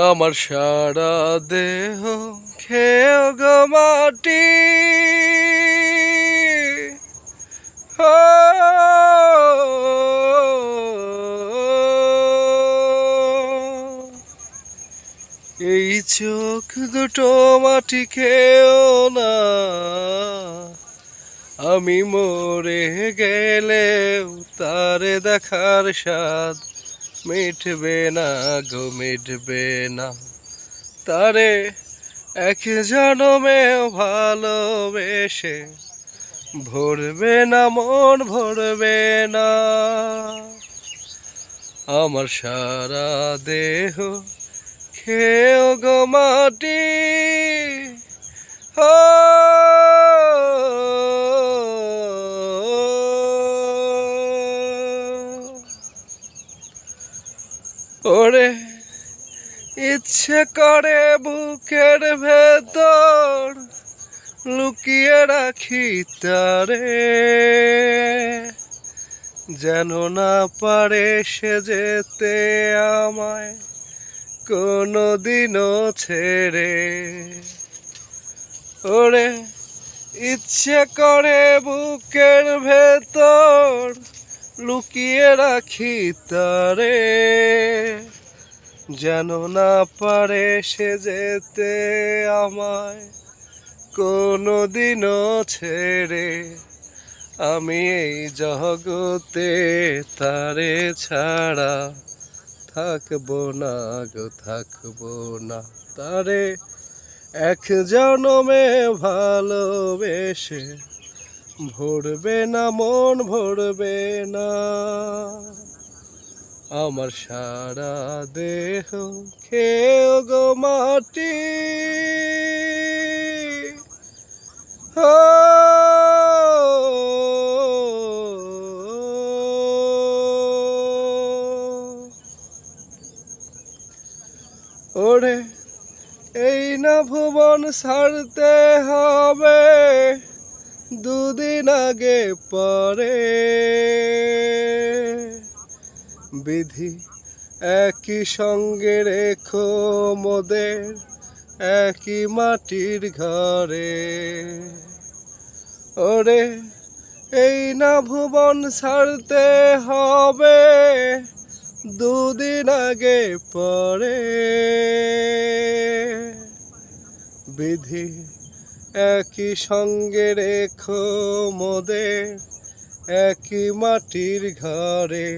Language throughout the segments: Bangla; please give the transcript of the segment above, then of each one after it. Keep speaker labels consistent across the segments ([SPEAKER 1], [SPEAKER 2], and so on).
[SPEAKER 1] আমার সারা দেহ খেয়ে গো মাটি। এই চোখ দুটো মাটি খেয়েও না, আমি মরে গেলেও তারে দেখার স্বাদ মিটবে না গো, মিটবে না। তারে এক জনমেও ভালোবেসে ভরবে না মন, ভরবে না। আমার সারা দেহ খেয়েও গো মাটি। ওরে ইচ্ছে করে বুকের ভেতর লুকিয়ে রাখি তারে, যেন না পারে সে যেতে আমায় কোনোদিনও ছেড়ে। ওরে ইচ্ছে করে বুকের ভেতর লুকিয়ে রাখি তারে, যেন না পারে সে যেতে আমায় কোনোদিনও ছেড়ে। আমি এই জগতে তারে ছাড়া থাকবো না গো, থাকবো না। তারে এক জনমে ভালোবেসে ভরবে না মন, ভরবে না। আমার সারা দেহ খেয়েও গো মাটি। ওরে এই না ভুবন ছাড়তে হবে দুদিন আগে পরে, বিধি একই সঙ্গে রেখো মোদের একই মাটির ঘরে। ওরে এই না ভুবন ছাড়তে হবে দুদিন আগে পরে, বিধি একই সঙ্গে রেখো মোদের একই মাটির ঘরে।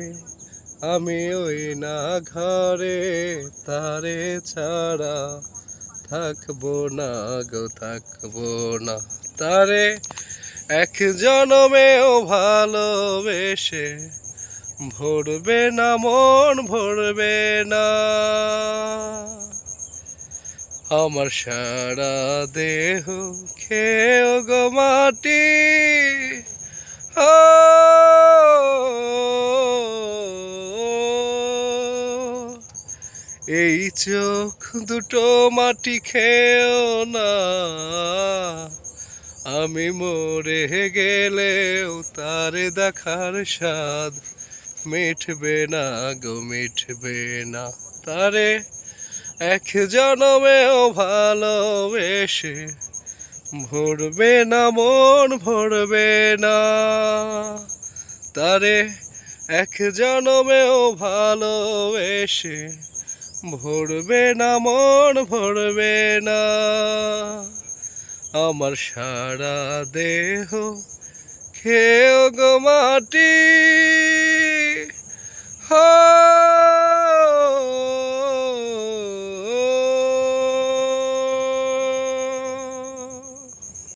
[SPEAKER 1] আমি ওই না ঘরে তারে ছাড়া থাকবো না গো, থাকবো না। তারে এক জনমেও ভালোবেসে ভরবে না মন, ভরবে না। আমার সারা দেহ খেয়েও গো মাটি। এই চোখ দুটো মাটি খেয়েও না, আমি মরে গেলেও তারে দেখার স্বাদ মিটবে না গো, মিটবে না। তারে এক জনমেও ভালোবেসে ভরবে না মন, ভরবে না। তারে এক জনমেও ভালোবেসে ভরবে না মন, ভরবে না। আমার সারা দেহ খেয়েও গো মাটি।